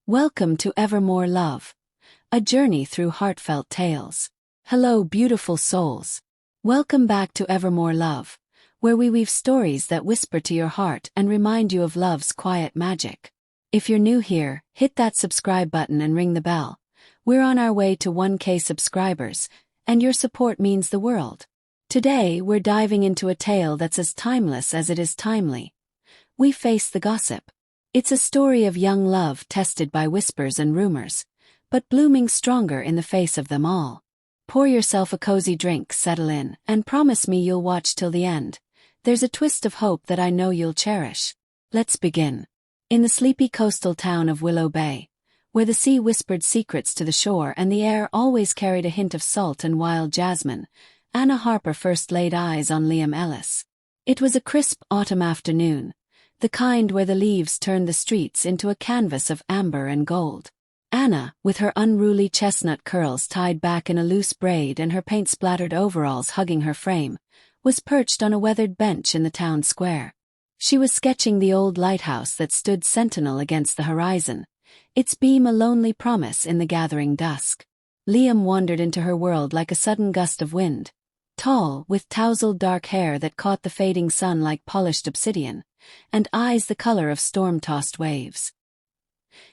Welcome to Evermore Love, a journey through heartfelt tales. Hello, beautiful souls. Welcome back to Evermore Love, where we weave stories that whisper to your heart and remind you of love's quiet magic. If you're new here, hit that subscribe button and ring the bell. We're on our way to 1K subscribers, and your support means the world. Today, we're diving into a tale that's as timeless as it is timely. We Face the Gossip. It's a story of young love tested by whispers and rumors, but blooming stronger in the face of them all. Pour yourself a cozy drink, settle in, and promise me you'll watch till the end. There's a twist of hope that I know you'll cherish. Let's begin. In the sleepy coastal town of Willow Bay, where the sea whispered secrets to the shore and the air always carried a hint of salt and wild jasmine, Anna Harper first laid eyes on Liam Ellis. It was a crisp autumn afternoon, the kind where the leaves turned the streets into a canvas of amber and gold. Anna, with her unruly chestnut curls tied back in a loose braid and her paint-splattered overalls hugging her frame, was perched on a weathered bench in the town square. She was sketching the old lighthouse that stood sentinel against the horizon, its beam a lonely promise in the gathering dusk. Liam wandered into her world like a sudden gust of wind. Tall, with tousled dark hair that caught the fading sun like polished obsidian, and eyes the color of storm-tossed waves.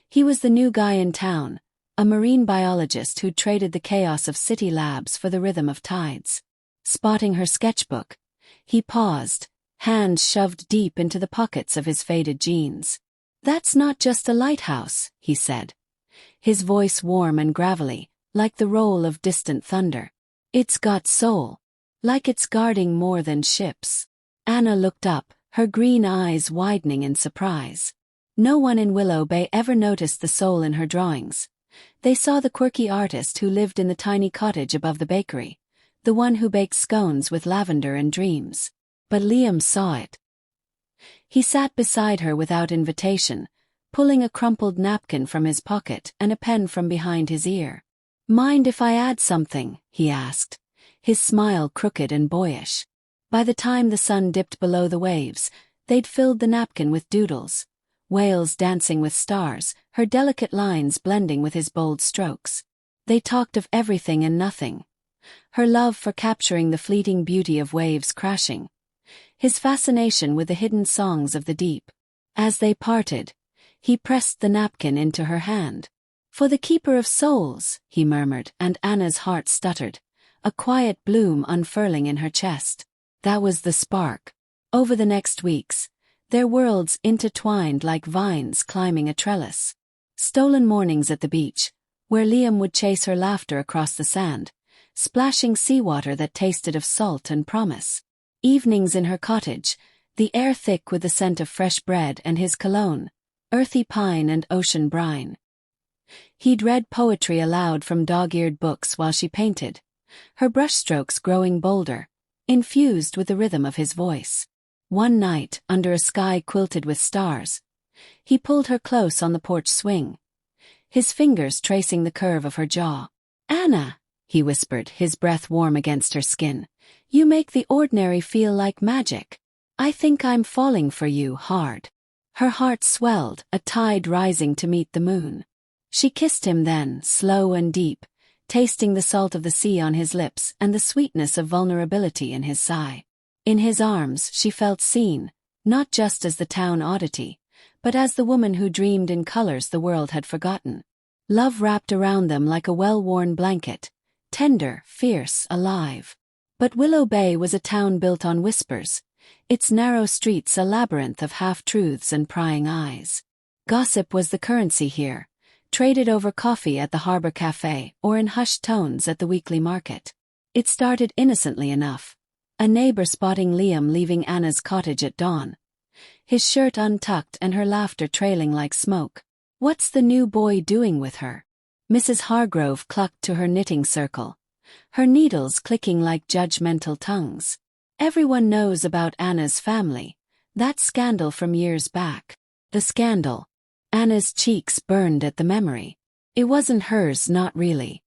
He was the new guy in town, a marine biologist who'd traded the chaos of city labs for the rhythm of tides. Spotting her sketchbook, he paused, hands shoved deep into the pockets of his faded jeans. "That's not just a lighthouse," he said, his voice warm and gravelly, like the roll of distant thunder. "It's got soul, like it's guarding more than ships." Anna looked up, her green eyes widening in surprise. No one in Willow Bay ever noticed the soul in her drawings. They saw the quirky artist who lived in the tiny cottage above the bakery, the one who baked scones with lavender and dreams. But Liam saw it. He sat beside her without invitation, pulling a crumpled napkin from his pocket and a pen from behind his ear. "Mind if I add something?" he asked, his smile crooked and boyish. By the time the sun dipped below the waves, they'd filled the napkin with doodles, whales dancing with stars, her delicate lines blending with his bold strokes. They talked of everything and nothing. Her love for capturing the fleeting beauty of waves crashing, his fascination with the hidden songs of the deep. As they parted, he pressed the napkin into her hand. "For the keeper of souls," he murmured, and Anna's heart stuttered, a quiet bloom unfurling in her chest. That was the spark. Over the next weeks, their worlds intertwined like vines climbing a trellis. Stolen mornings at the beach, where Liam would chase her laughter across the sand, splashing seawater that tasted of salt and promise. Evenings in her cottage, the air thick with the scent of fresh bread and his cologne, earthy pine and ocean brine. He'd read poetry aloud from dog-eared books while she painted, her brushstrokes growing bolder, infused with the rhythm of his voice. One night, under a sky quilted with stars, he pulled her close on the porch swing, his fingers tracing the curve of her jaw. "Anna," he whispered, his breath warm against her skin, "you make the ordinary feel like magic. I think I'm falling for you hard." Her heart swelled, a tide rising to meet the moon. She kissed him then, slow and deep, tasting the salt of the sea on his lips and the sweetness of vulnerability in his sigh. In his arms she felt seen, not just as the town oddity, but as the woman who dreamed in colors the world had forgotten. Love wrapped around them like a well-worn blanket, tender, fierce, alive. But Willow Bay was a town built on whispers, its narrow streets a labyrinth of half-truths and prying eyes. Gossip was the currency here, traded over coffee at the Harbor Cafe or in hushed tones at the weekly market. It started innocently enough, a neighbor spotting Liam leaving Anna's cottage at dawn, his shirt untucked and her laughter trailing like smoke. "What's the new boy doing with her?" Mrs. Hargrove clucked to her knitting circle, her needles clicking like judgmental tongues. "Everyone knows about Anna's family, that scandal from years back." The scandal. Anna's cheeks burned at the memory. It wasn't hers, not really.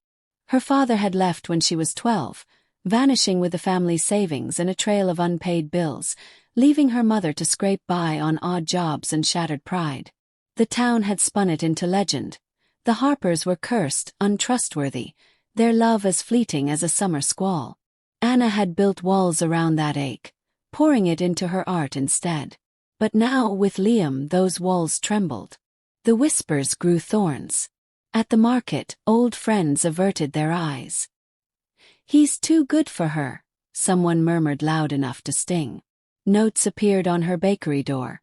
Her father had left when she was 12, vanishing with the family's savings and a trail of unpaid bills, leaving her mother to scrape by on odd jobs and shattered pride. The town had spun it into legend. The Harpers were cursed, untrustworthy, their love as fleeting as a summer squall. Anna had built walls around that ache, pouring it into her art instead. But now, with Liam, those walls trembled. The whispers grew thorns. At the market, old friends averted their eyes. "He's too good for her," someone murmured loud enough to sting. Notes appeared on her bakery door.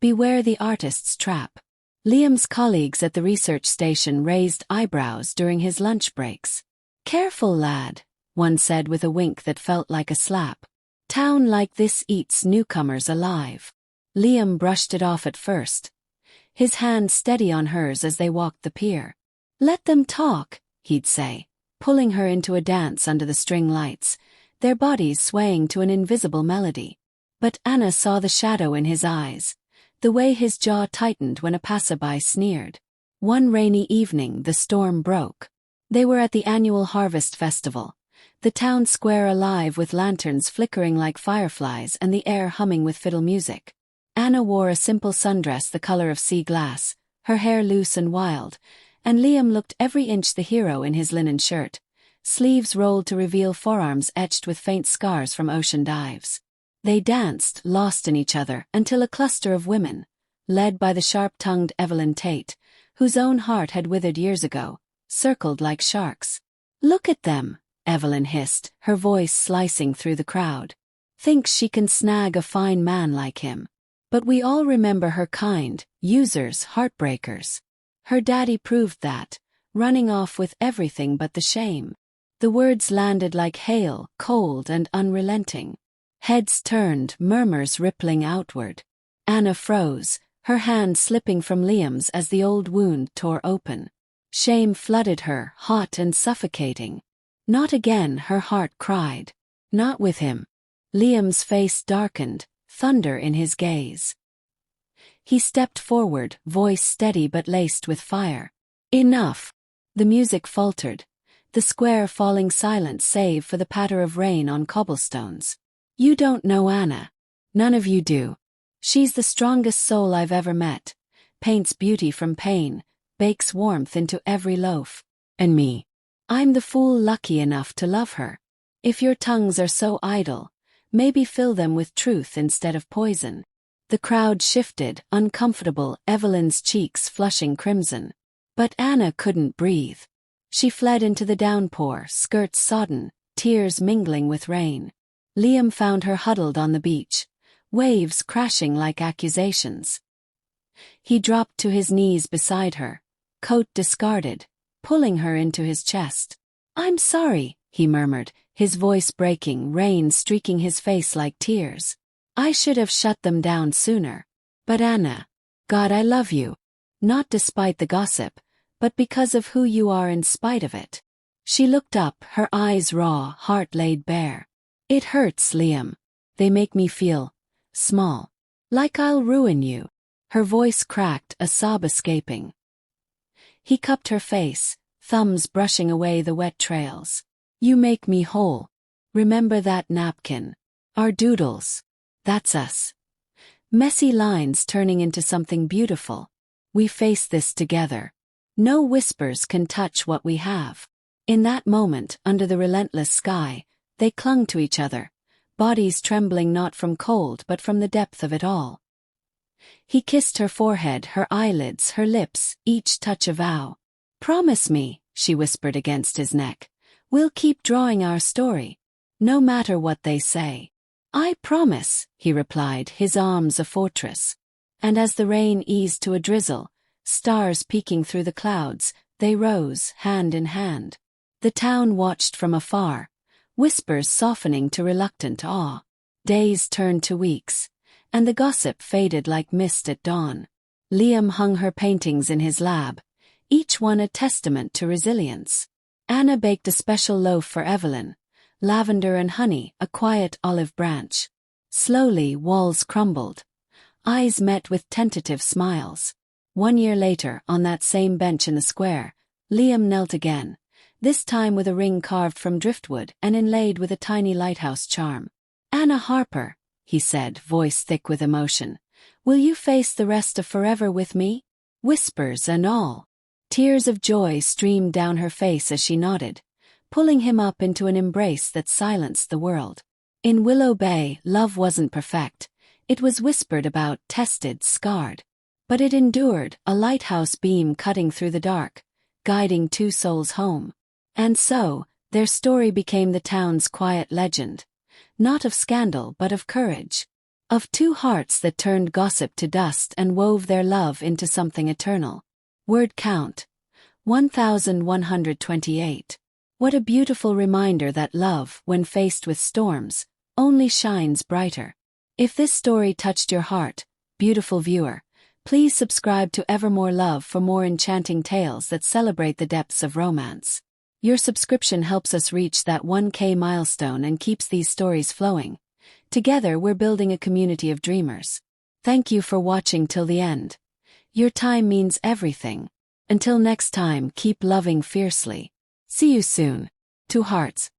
"Beware the artist's trap." Liam's colleagues at the research station raised eyebrows during his lunch breaks. "Careful, lad," one said with a wink that felt like a slap. "Town like this eats newcomers alive." Liam brushed it off at first, his hand steady on hers as they walked the pier. "Let them talk," he'd say, pulling her into a dance under the string lights, their bodies swaying to an invisible melody. But Anna saw the shadow in his eyes, the way his jaw tightened when a passerby sneered. One rainy evening the storm broke. They were at the annual harvest festival, the town square alive with lanterns flickering like fireflies and the air humming with fiddle music. Anna wore a simple sundress the color of sea glass, her hair loose and wild, and Liam looked every inch the hero in his linen shirt, sleeves rolled to reveal forearms etched with faint scars from ocean dives. They danced, lost in each other, until a cluster of women, led by the sharp-tongued Evelyn Tate, whose own heart had withered years ago, circled like sharks. "Look at them," Evelyn hissed, her voice slicing through the crowd. "Thinks she can snag a fine man like him. But we all remember her kind, users, heartbreakers. Her daddy proved that, running off with everything but the shame." The words landed like hail, cold and unrelenting. Heads turned, murmurs rippling outward. Anna froze, her hand slipping from Liam's as the old wound tore open. Shame flooded her, hot and suffocating. Not again, her heart cried. Not with him. Liam's face darkened, thunder in his gaze. He stepped forward, voice steady but laced with fire. "Enough." The music faltered, the square falling silent save for the patter of rain on cobblestones. "You don't know Anna. None of you do. She's the strongest soul I've ever met, paints beauty from pain, bakes warmth into every loaf. And me. I'm the fool lucky enough to love her. If your tongues are so idle, maybe fill them with truth instead of poison." The crowd shifted, uncomfortable, Evelyn's cheeks flushing crimson. But Anna couldn't breathe. She fled into the downpour, skirts sodden, tears mingling with rain. Liam found her huddled on the beach, waves crashing like accusations. He dropped to his knees beside her, coat discarded, pulling her into his chest. "I'm sorry," he murmured, his voice breaking, rain streaking his face like tears. "I should have shut them down sooner. But Anna, God, I love you. Not despite the gossip, but because of who you are in spite of it." She looked up, her eyes raw, heart laid bare. "It hurts, Liam. They make me feel small. Like I'll ruin you." Her voice cracked, a sob escaping. He cupped her face, thumbs brushing away the wet trails. "You make me whole. Remember that napkin. Our doodles. That's us. Messy lines turning into something beautiful. We face this together. No whispers can touch what we have." In that moment, under the relentless sky, they clung to each other, bodies trembling not from cold but from the depth of it all. He kissed her forehead, her eyelids, her lips, each touch a vow. "Promise me," she whispered against his neck. "We'll keep drawing our story, no matter what they say." "I promise," he replied, his arms a fortress. And as the rain eased to a drizzle, stars peeking through the clouds, they rose, hand in hand. The town watched from afar, whispers softening to reluctant awe. Days turned to weeks, and the gossip faded like mist at dawn. Liam hung her paintings in his lab, each one a testament to resilience. Anna baked a special loaf for Evelyn, lavender and honey, a quiet olive branch. Slowly, walls crumbled. Eyes met with tentative smiles. 1 year later, on that same bench in the square, Liam knelt again, this time with a ring carved from driftwood and inlaid with a tiny lighthouse charm. "Anna Harper," he said, voice thick with emotion, "will you face the rest of forever with me?" whispers and all. Tears of joy streamed down her face as she nodded, pulling him up into an embrace that silenced the world. In Willow Bay, love wasn't perfect. It was whispered about, tested, scarred. But it endured, a lighthouse beam cutting through the dark, guiding two souls home. And so, their story became the town's quiet legend. Not of scandal but of courage. Of two hearts that turned gossip to dust and wove their love into something eternal. Word count: 1128. What a beautiful reminder that love, when faced with storms, only shines brighter. If this story touched your heart, beautiful viewer, please subscribe to Evermore Love for more enchanting tales that celebrate the depths of romance. Your subscription helps us reach that 1K milestone and keeps these stories flowing. Together we're building a community of dreamers. Thank you for watching till the end. Your time means everything. Until next time, keep loving fiercely. See you soon. Two hearts.